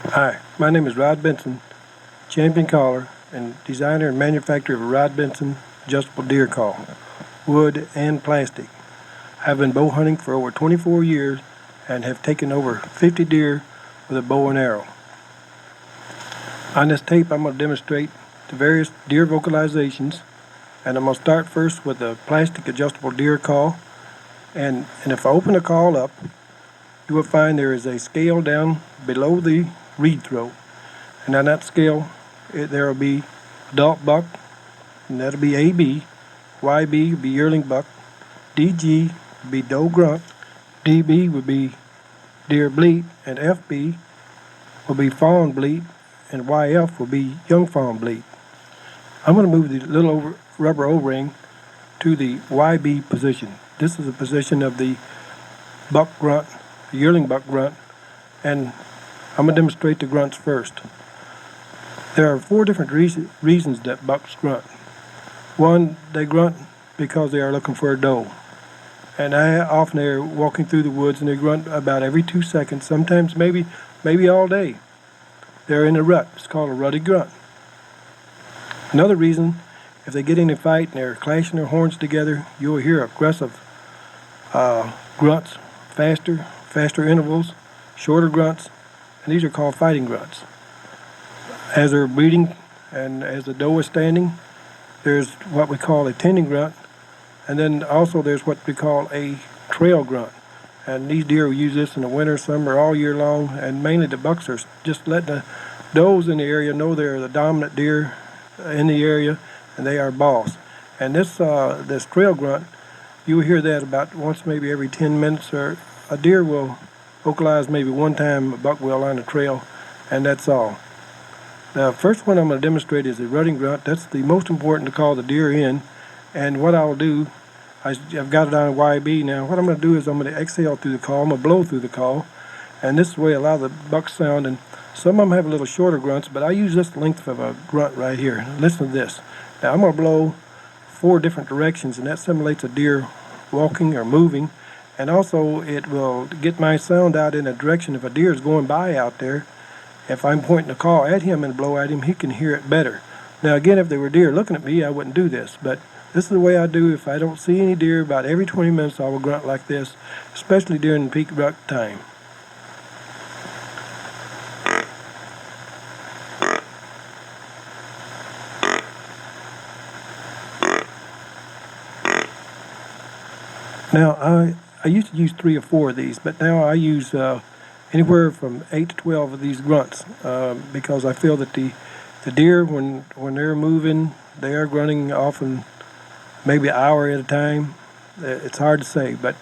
Hi, my name is Rod Benson, champion caller and designer and manufacturer of a Rod Benson adjustable deer call, wood and plastic. I've been bow hunting for over 24 years and have taken over 50 deer with a bow and arrow. On this tape, I'm going to demonstrate the various deer vocalizations, and I'm going to start first with the plastic adjustable deer call. And if I open the call up, you will find there is a scale down below the reed throat. And on that scale, there will be adult buck, and that'll be AB. YB would be yearling buck. DG would be doe grunt. DB would be deer bleat. And FB will be fawn bleat. And YF will be young fawn bleat. I'm going to move the little rubber O-ring to the YB position. This is the position of the buck grunt, the yearling buck grunt, and I'm going to demonstrate the grunts first. There are four different reasons that bucks grunt. One, they grunt because they are looking for a doe. And often they're walking through the woods and they grunt about every 2 seconds, sometimes maybe all day. They're in a rut. It's called a rutty grunt. Another reason, if they get in a fight and they're clashing their horns together, you'll hear aggressive grunts, faster intervals, shorter grunts, and these are called fighting grunts. As they're breeding and as the doe is standing, there's what we call a tending grunt, and then also there's what we call a trail grunt. And these deer will use this in the winter, summer, all year long, and mainly the bucks are just letting the does in the area know they're the dominant deer in the area, and they are boss. And this trail grunt, you'll hear that about once maybe every 10 minutes, or a deer will vocalize maybe one time, a buck will on the trail, and that's all. The first one I'm going to demonstrate is the rutting grunt. That's the most important to call the deer in. And what I'll do, I've got it on YB now. What I'm going to do is I'm going to exhale through the call. I'm going to blow through the call. And this way allow the buck sound. And some of them have a little shorter grunts, but I use this length of a grunt right here. Listen to this. Now I'm going to blow 4 different directions, and that simulates a deer walking or moving. And also it will get my sound out in a direction if a deer is going by out there. If I'm pointing a call at him and blow at him, he can hear it better. Now again, if there were deer looking at me, I wouldn't do this, but this is the way I do. If I don't see any deer, about every 20 minutes I will grunt like this, especially during peak rut time. Now I used to use 3 or 4 of these, but now I use anywhere from 8 to 12 of these grunts because I feel that the deer, when they're moving, they are grunting often maybe an hour at a time. It's hard to say, but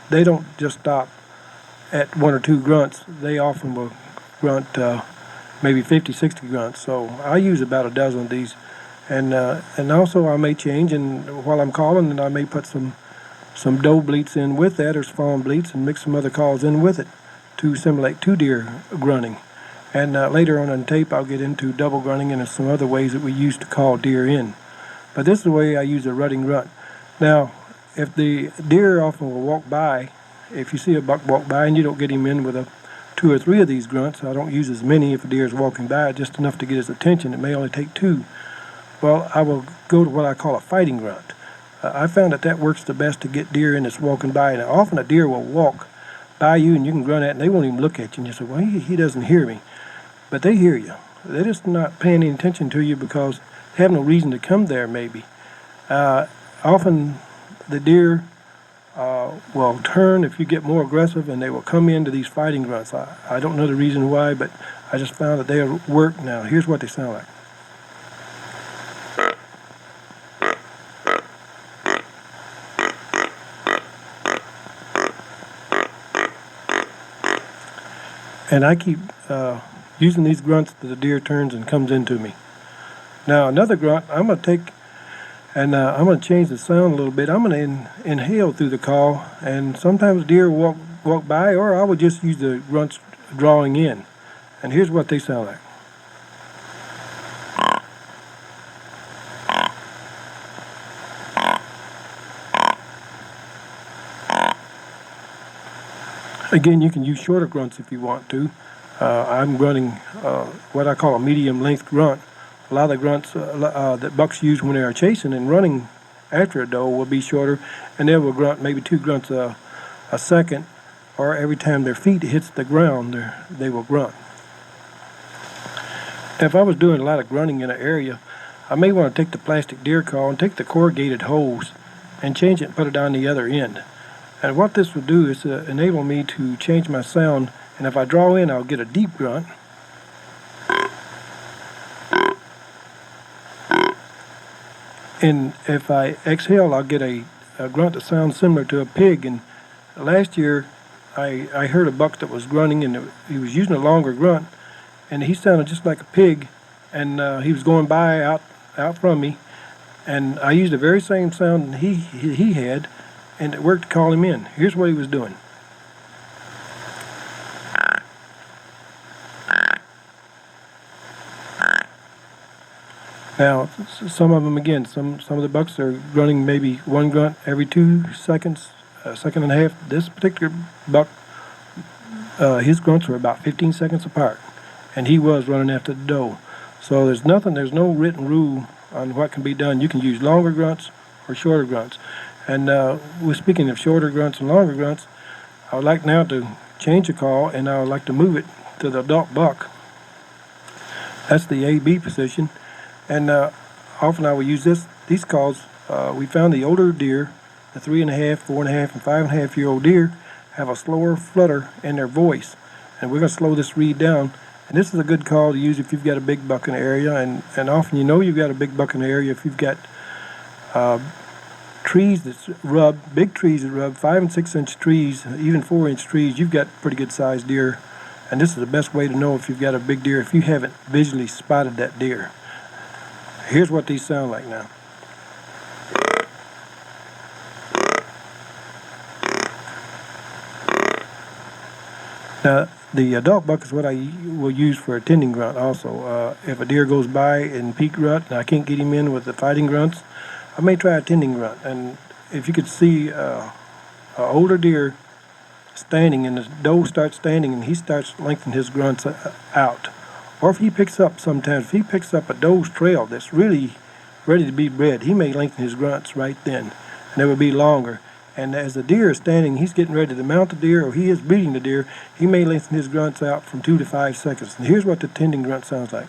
they don't just stop at 1 or 2 grunts. They often will grunt maybe 50, 60 grunts. So I use about a dozen of these. And also I may change, and while I'm calling, and I may put some doe bleats in with that, or fawn bleats, and mix some other calls in with it to simulate 2 deer grunting. And later on in tape, I'll get into double grunting and some other ways that we use to call deer in. But this is the way I use a rutting grunt. Now, if the deer often will walk by, if you see a buck walk by and you don't get him in with 2 or 3 of these grunts, I don't use as many if a deer is walking by, just enough to get his attention. It may only take 2. Well, I will go to what I call a fighting grunt. I found that works the best to get deer in that's walking by. And often a deer will walk by you and you can grunt at, and they won't even look at you. And you say, well, he doesn't hear me. But they hear you. They're just not paying any attention to you because they have no reason to come there, maybe. Often the deer will turn if you get more aggressive, and they will come into these fighting grunts. I don't know the reason why, but I just found that they work. Now, here's what they sound like. And I keep using these grunts till the deer turns and comes into me. Now another grunt, I'm going to take and I'm going to change the sound a little bit. I'm going to inhale through the call, and sometimes deer walk by, or I would just use the grunts drawing in. And here's what they sound like. Again, you can use shorter grunts if you want to. I'm grunting what I call a medium length grunt. A lot of the grunts that bucks use when they are chasing and running after a doe will be shorter, and they will grunt maybe 2 grunts a second, or every time their feet hits the ground, they will grunt. Now, if I was doing a lot of grunting in an area, I may want to take the plastic deer call and take the corrugated hose and change it and put it on the other end. And what this will do is enable me to change my sound, and if I draw in, I'll get a deep grunt. And if I exhale, I'll get a grunt that sounds similar to a pig. And last year, I heard a buck that was grunting, and he was using a longer grunt, and he sounded just like a pig, and he was going by out from me, and I used the very same sound he had, and it worked to call him in. Here's what he was doing. Now, some of them, again, some of the bucks are grunting maybe 1 grunt every 2 seconds, a second and a half. This particular buck, his grunts were about 15 seconds apart, and he was running after the doe. So there's no written rule on what can be done. You can use longer grunts or shorter grunts. And we're speaking of shorter grunts and longer grunts. I would like now to change the call, and I would like to move it to the adult buck. That's the A-B position. And often I will use these calls. We found the older deer, the 3.5, 4.5, and 5.5-year-old deer, have a slower flutter in their voice. And we're going to slow this reed down. And this is a good call to use if you've got a big buck in the area. And often you know you've got a big buck in the area if you've got trees that's rubbed, big trees that rub, 5 and 6 inch trees, even 4-inch trees. You've got pretty good sized deer. And this is the best way to know if you've got a big deer if you haven't visually spotted that deer. Here's what these sound like now. Now, the adult buck is what I will use for a tending grunt also. If a deer goes by in peak grunt and I can't get him in with the fighting grunts, I may try a tending grunt. And if you could see an older deer standing and the doe starts standing and he starts lengthening his grunts out. Or if he picks up a doe's trail that's really ready to be bred, he may lengthen his grunts right then, and it will be longer. And as the deer is standing, he's getting ready to mount the deer, or he is beating the deer, he may lengthen his grunts out from 2 to 5 seconds. And here's what the tending grunt sounds like.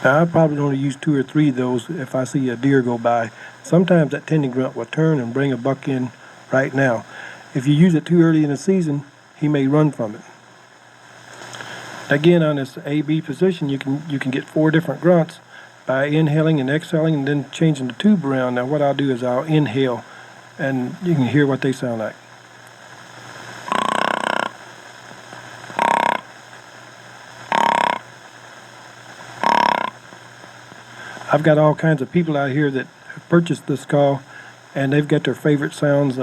Now, I probably only use 2 or 3 of those if I see a deer go by. Sometimes that tending grunt will turn and bring a buck in right now. If you use it too early in the season, he may run from it. Again, on this A-B position, you can get 4 different grunts by inhaling and exhaling and then changing the tube around. Now, what I'll do is I'll inhale, and you can hear what they sound like. I've got all kinds of people out here that have purchased this call, and they've got their favorite sounds,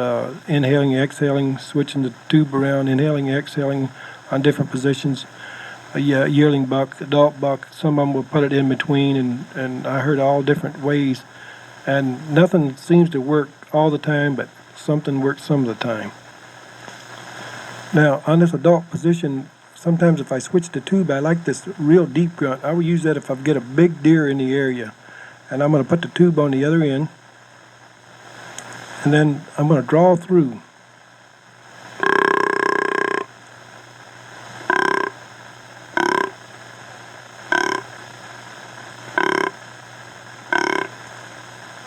inhaling, exhaling, switching the tube around, inhaling, exhaling on different positions. A yearling buck, adult buck, some of them will put it in between, and I heard all different ways. And nothing seems to work all the time, but something works some of the time. Now, on this adult position, sometimes if I switch the tube, I like this real deep grunt. I will use that if I get a big deer in the area. And I'm going to put the tube on the other end. And then I'm going to draw through.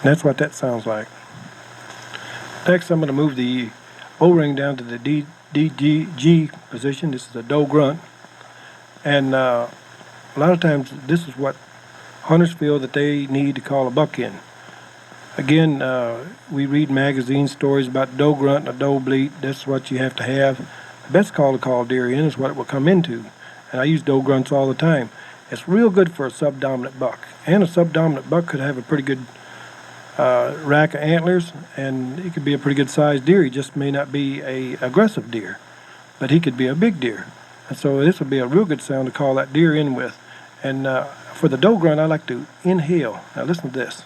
And that's what that sounds like. Next, I'm going to move the O-ring down to the D-G position. This is a doe grunt. And a lot of times, this is what hunters feel that they need to call a buck in. Again, we read magazine stories about doe grunt and a doe bleat. That's what you have to have. The best call to call deer in is what it will come into. And I use doe grunts all the time. It's real good for a subdominant buck. And a subdominant buck could have a pretty good rack of antlers, and he could be a pretty good sized deer. He just may not be a aggressive deer, but he could be a big deer. And so this would be a real good sound to call that deer in with. And For the doe grunt, I like to inhale. Now listen to this.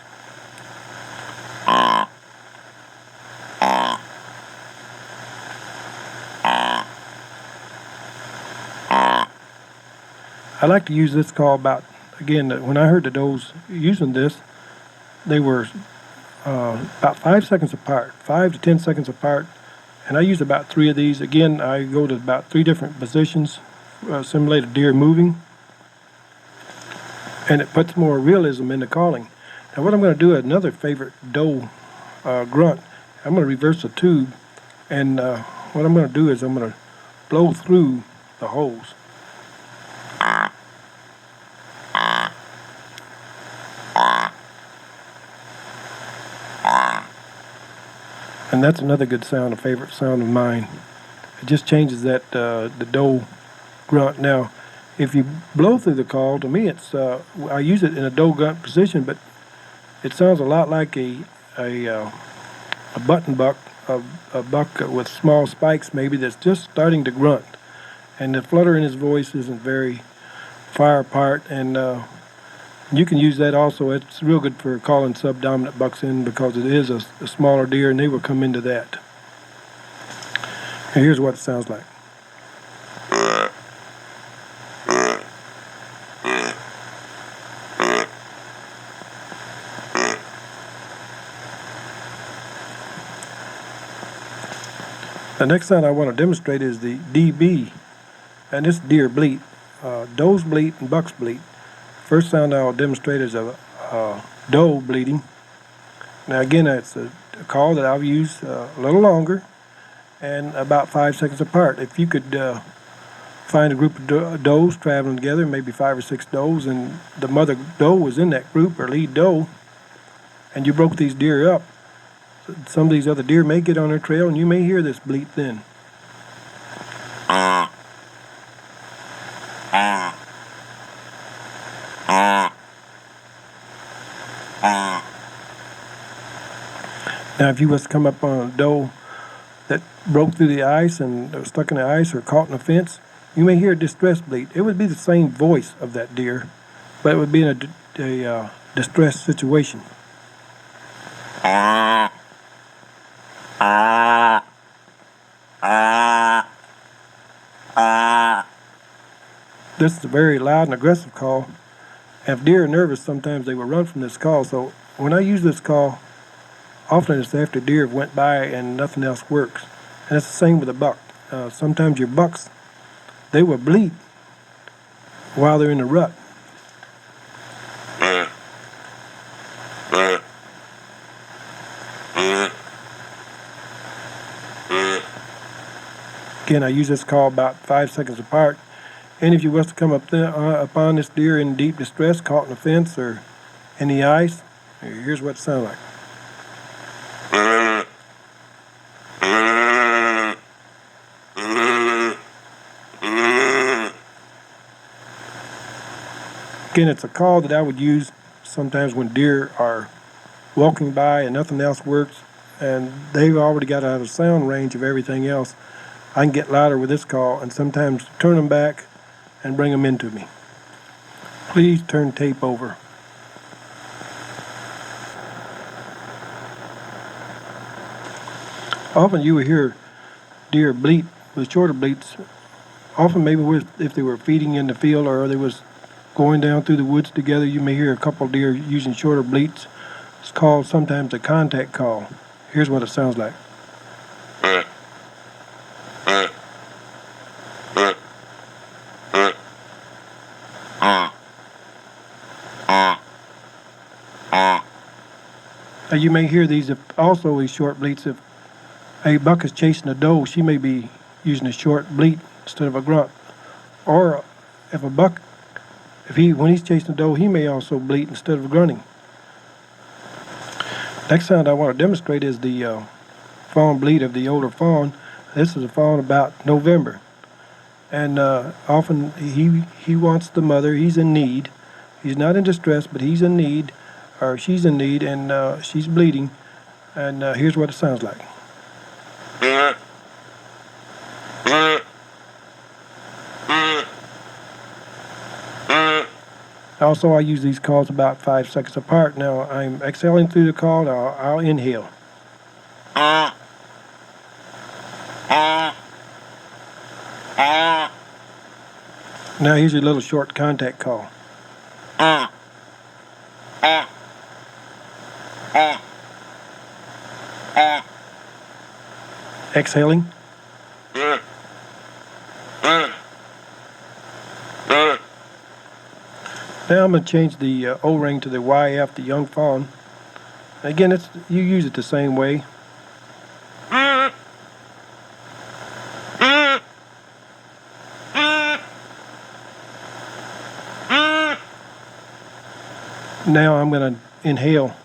I like to use this call about, again, when I heard the does using this, they were about 5 seconds apart, 5 to 10 seconds apart, and I use about 3 of these. Again, I go to about 3 different positions, simulate a deer moving, and it puts more realism in the calling. Now what I'm going to do, another favorite doe grunt, I'm going to reverse the tube, and what I'm going to do is I'm going to blow through the holes. And that's another good sound, a favorite sound of mine. It just changes that the doe grunt. Now, if you blow through the call, to me, it's I use it in a doe grunt position, but it sounds a lot like a button buck, a buck with small spikes maybe that's just starting to grunt, and the flutter in his voice isn't very far apart, and you can use that also. It's real good for calling subdominant bucks in because it is a smaller deer, and they will come into that. And here's what it sounds like. The next sound I want to demonstrate is the DB, and this deer bleat. Does bleat and bucks bleat. First sound I'll demonstrate is a doe bleating. Now again, it's a call that I'll use a little longer and about 5 seconds apart. If you could find a group of does traveling together, maybe 5 or 6 does, and the mother doe was in that group or lead doe, and you broke these deer up, some of these other deer may get on their trail, and you may hear this bleat then. Now, if you was to come up on a doe that broke through the ice and was stuck in the ice or caught in a fence, you may hear a distress bleat. It would be the same voice of that deer, but it would be in a distressed situation. This is a very loud and aggressive call. And if deer are nervous, sometimes they will run from this call. So when I use this call, often it's after deer have went by and nothing else works. And it's the same with a buck. Sometimes your bucks, they will bleat while they're in the rut. Again, I use this call about 5 seconds apart. And if you was to come up upon this deer in deep distress, caught in a fence or in the ice, here's what it sounds like. Again, it's a call that I would use sometimes when deer are walking by and nothing else works, and they've already got out of sound range of everything else. I can get louder with this call and sometimes turn them back and bring them into me. Please turn tape over. Often you will hear deer bleat with shorter bleats, often maybe if they were feeding in the field or they was going down through the woods together. You may hear a couple of deer using shorter bleats. It's called sometimes a contact call. Here's what it sounds like. Now you may hear these also these short bleats. If a buck is chasing a doe, she may be using a short bleat instead of a grunt. Or if a buck, when he's chasing a doe, he may also bleat instead of grunting. Next sound I want to demonstrate is the fawn bleat of the older fawn. This is a fawn about November. And often he wants the mother. He's in need. He's not in distress, but he's in need, or she's in need, and she's bleeding. And here's what it sounds like. Also, I use these calls about 5 seconds apart. Now, I'm exhaling through the call. Now, I'll inhale. Now, here's a little short contact call. Exhaling. Now I'm going to change the O-ring to the YF, the young fawn. Again, you use it the same way. Now I'm going to inhale.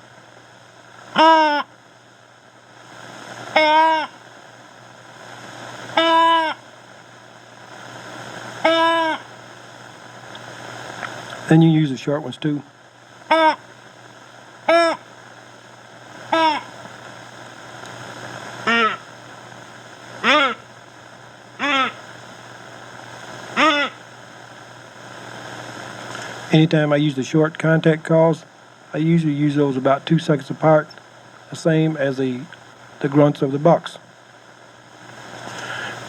Then you use the short ones too. Anytime I use the short contact calls, I usually use those about 2 seconds apart, the same as the grunts of the bucks.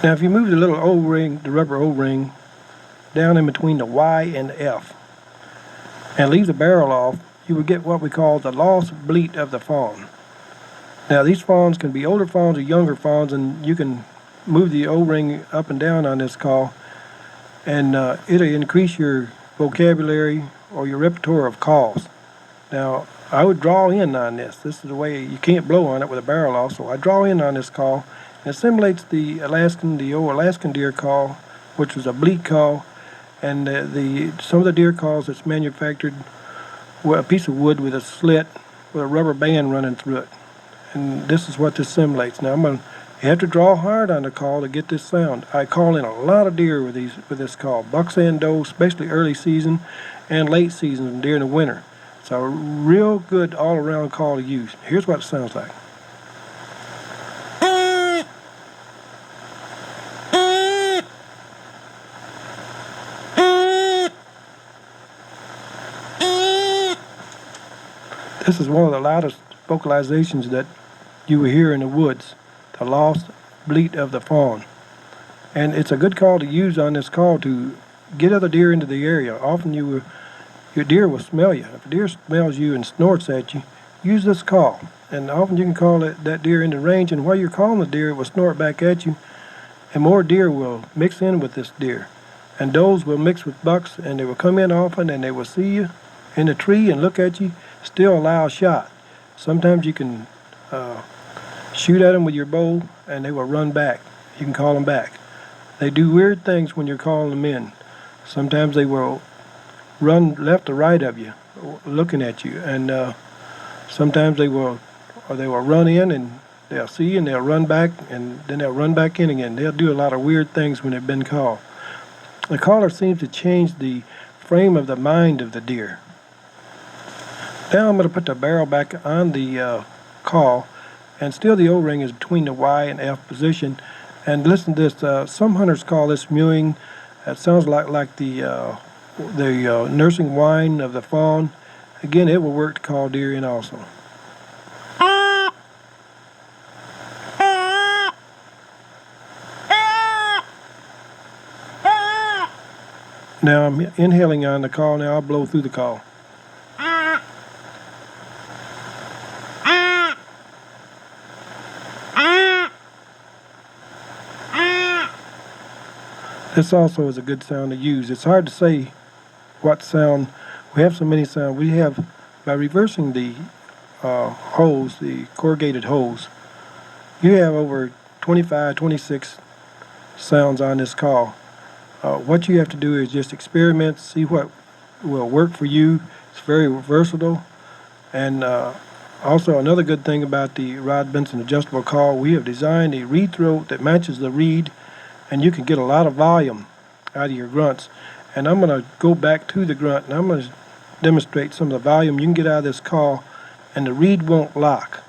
Now if you move the little O-ring, the rubber O-ring, down in between the Y and the F, and leave the barrel off, you will get what we call the lost bleat of the fawn. Now these fawns can be older fawns or younger fawns, and you can move the O-ring up and down on this call, and it'll increase your vocabulary or your repertoire of calls. Now I would draw in on this. This is the way you can't blow on it with a barrel off, so I draw in on this call, and it simulates the old Alaskan deer call, which was a bleat call, and some of the deer calls that's manufactured with a piece of wood with a slit with a rubber band running through it. And this is what this simulates. Now you have to draw hard on the call to get this sound. I call in a lot of deer with this call, bucks and does, especially early season and late season and during the winter. It's a real good all-around call to use. Here's what it sounds like. This is one of the loudest vocalizations that you will hear in the woods, the lost bleat of the fawn. And it's a good call to use on this call to get other deer into the area. Often your deer will smell you. If a deer smells you and snorts at you, use this call. And often you can call that deer into range, and while you're calling the deer, it will snort back at you, and more deer will mix in with this deer. And does will mix with bucks, and they will come in often, and they will see you in the tree and look at you, still allow a shot. Sometimes you can shoot at them with your bow, and they will run back. You can call them back. They do weird things when you're calling them in. Sometimes they will run left or right of you, looking at you, and sometimes they will run in and they'll see you and they'll run back, and then they'll run back in again. They'll do a lot of weird things when they've been called. The caller seems to change the frame of the mind of the deer. Now I'm going to put the barrel back on the call, and still the O-ring is between the Y and F position. And listen to this. Some hunters call this mewing. It sounds like the nursing whine of the fawn. Again, it will work to call deer in also. Now I'm inhaling on the call. Now I'll blow through the call. This also is a good sound to use. It's hard to say what sound. We have so many sounds. We have, by reversing the hose, the corrugated hose, you have over 25, 26 sounds on this call. What you have to do is just experiment, see what will work for you. It's very versatile. And also another good thing about the Rod Benson adjustable call, we have designed a reed throat that matches the reed, and you can get a lot of volume out of your grunts. And I'm going to go back to the grunt, and I'm going to demonstrate some of the volume you can get out of this call, and the reed won't lock.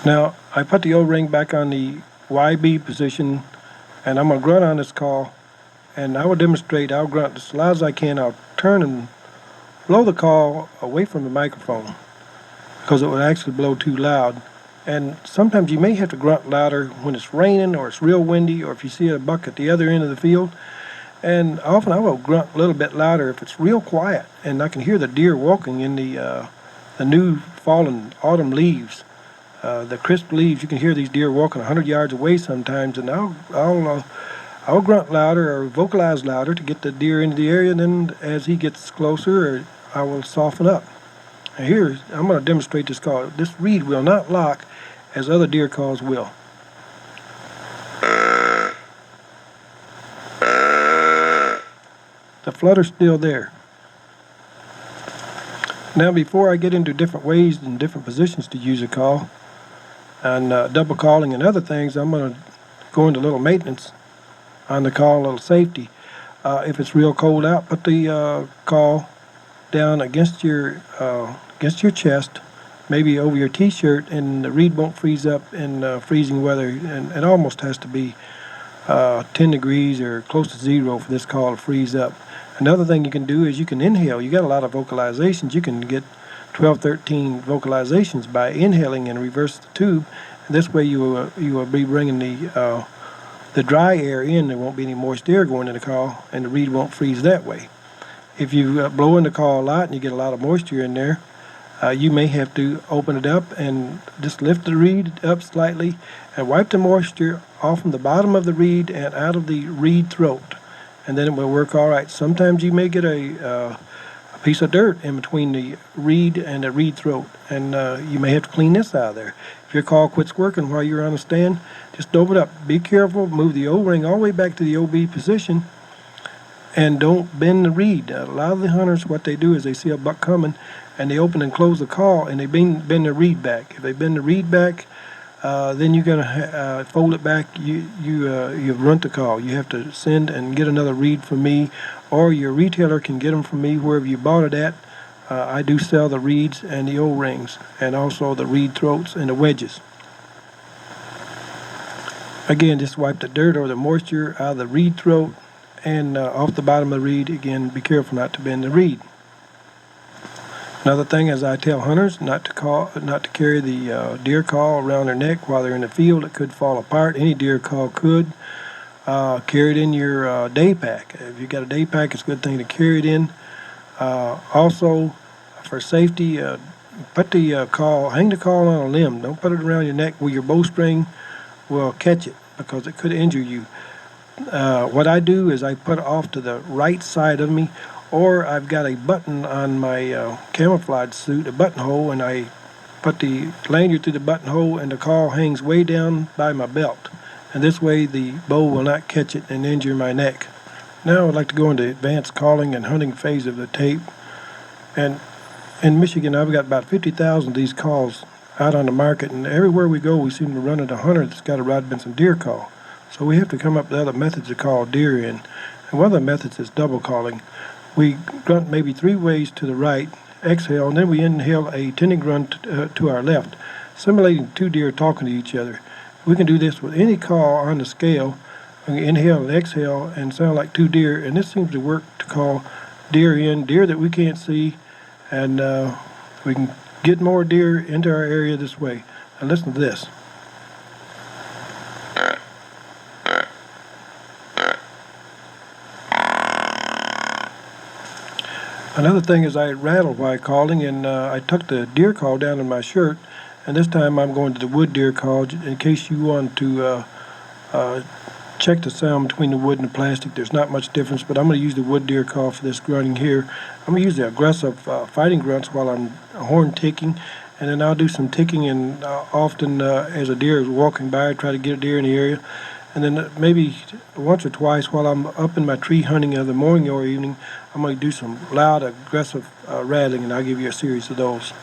Now, I put the O-ring back on the YB position, and I'm going to grunt on this call, and I will demonstrate. I'll grunt as loud as I can. I'll turn and blow the call away from the microphone because it would actually blow too loud. And sometimes you may have to grunt louder when it's raining or it's real windy or if you see a buck at the other end of the field. And often I will grunt a little bit louder if it's real quiet and I can hear the deer walking in the new fallen autumn leaves, the crisp leaves. You can hear these deer walking 100 yards away sometimes, and I'll grunt louder or vocalize louder to get the deer into the area. And then as he gets closer, I will soften up. And here I'm going to demonstrate this call. This reed will not lock as other deer calls will. The flutter's still there. Now, before I get into different ways and different positions to use a call and double calling and other things, I'm going to go into a little maintenance on the call, a little safety. If it's real cold out, put the call down against your chest, maybe over your t-shirt, and the reed won't freeze up in freezing weather. And it almost has to be 10 degrees or close to zero for this call to freeze up. Another thing you can do is you can inhale. You got a lot of vocalizations. You can get 12, 13 vocalizations by inhaling and reverse the tube. And this way you will be bringing the dry air in. There won't be any moist air going in the call, and the reed won't freeze that way. If you blow in the call a lot and you get a lot of moisture in there, you may have to open it up and just lift the reed up slightly and wipe the moisture off from the bottom of the reed and out of the reed throat. And then it will work all right. Sometimes you may get a piece of dirt in between the reed and the reed throat, and you may have to clean this out of there. If your call quits working while you're on the stand, just open it up. Be careful. Move the O-ring all the way back to the OB position, and don't bend the reed. A lot of the hunters, what they do is they see a buck coming, and they open and close the call, and they bend the reed back. If they bend the reed back, then you're gonna fold it back. You've runt the call. You have to send and get another reed from me, or your retailer can get them from me wherever you bought it at. I do sell the reeds and the O-rings, and also the reed throats and the wedges. Again, just wipe the dirt or the moisture out of the reed throat and off the bottom of the reed. Again, be careful not to bend the reed. Another thing is I tell hunters not to carry the deer call around their neck while they're in the field. It could fall apart. Any deer call could. Carry it in your day pack. If you got a day pack, it's a good thing to carry it in. Also, for safety, hang the call on a limb. Don't put it around your neck where your bowstring will catch it because it could injure you. What I do is I put it off to the right side of me, or I've got a button on my camouflage suit, a buttonhole, and I put the lanyard through the buttonhole, and the call hangs way down by my belt. And this way the bow will not catch it and injure my neck. Now I'd like to go into the advanced calling and hunting phase of the tape. And in Michigan, I've got about 50,000 of these calls out on the market, and everywhere we go, we seem to run into a hunter that's got a Rod Benson deer call. So we have to come up with other methods to call deer in. And one of the methods is double calling. We grunt maybe 3 ways to the right, exhale, and then we inhale a tinny grunt to our left, simulating 2 deer talking to each other. We can do this with any call on the scale. We can inhale and exhale and sound like 2 deer, and this seems to work to call deer in, deer that we can't see, and we can get more deer into our area this way. Now listen to this. Another thing is I rattle while calling, and I tuck the deer call down in my shirt, and this time I'm going to the wood deer call in case you want to check the sound between the wood and the plastic. There's not much difference, but I'm going to use the wood deer call for this grunting here. I'm going to use the aggressive fighting grunts while I'm horn ticking, and then I'll do some ticking, and often as a deer is walking by, I try to get a deer in the area. And then maybe once or twice while I'm up in my tree hunting in the morning or evening, I'm going to do some loud, aggressive rattling, and I'll give you a series of those.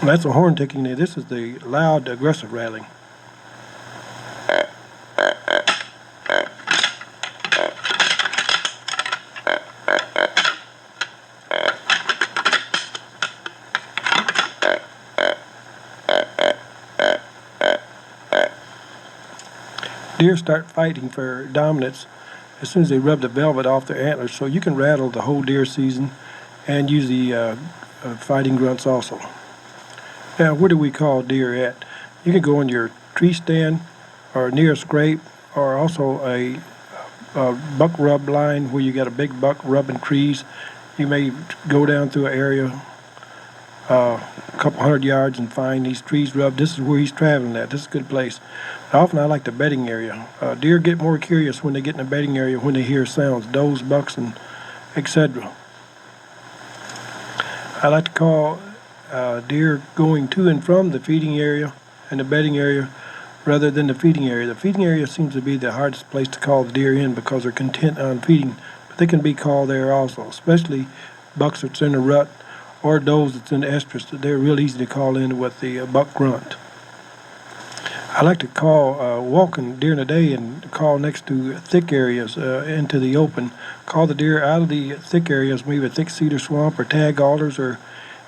And that's a horn ticking there. This is the loud, aggressive rattling. deer start fighting for dominance as soon as they rub the velvet off their antlers, so you can rattle the whole deer season and use the fighting grunts also. Now, where do we call deer at? You can go on your tree stand or near a scrape, or also a buck rub line where you got a big buck rubbing trees. You may go down through an area a couple 100 yards and find these trees rubbed. This is where he's traveling at. This is a good place. Often I like the bedding area. Deer get more curious when they get in the bedding area when they hear sounds, does, bucks, and etc. I like to call deer going to and from the feeding area and the bedding area rather than the feeding area. The feeding area seems to be the hardest place to call the deer in because they're content on feeding, but they can be called there also, especially bucks that's in the rut or does that's in the estrus. They're real easy to call in with the buck grunt. I like to call walking during the day and call next to thick areas into the open. Call the deer out of the thick areas, maybe a thick cedar swamp or tag alders or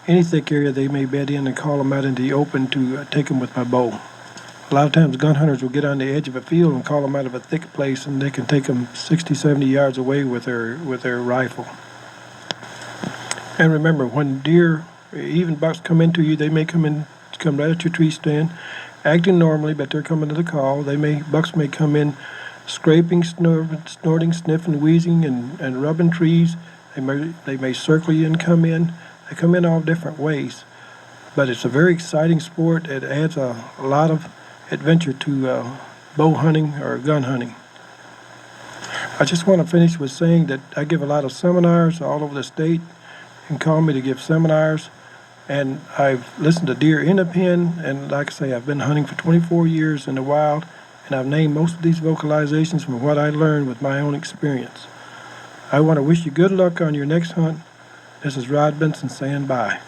any thick area they may bed in, and call them out into the open to take them with my bow. A lot of times gun hunters will get on the edge of a field and call them out of a thick place, and they can take them 60, 70 yards away with their rifle. And remember, when deer, even bucks come into you, they may come right at your tree stand, acting normally, but they're coming to the call. Bucks may come in scraping, snorting, sniffing, wheezing, and rubbing trees. They may circle you and come in. They come in all different ways. But it's a very exciting sport. It adds a lot of adventure to bow hunting or gun hunting. I just want to finish with saying that I give a lot of seminars all over the state. You can call me to give seminars. And I've listened to deer in a pen, and like I say, I've been hunting for 24 years in the wild, and I've named most of these vocalizations from what I learned with my own experience. I want to wish you good luck on your next hunt. This is Rod Benson saying bye.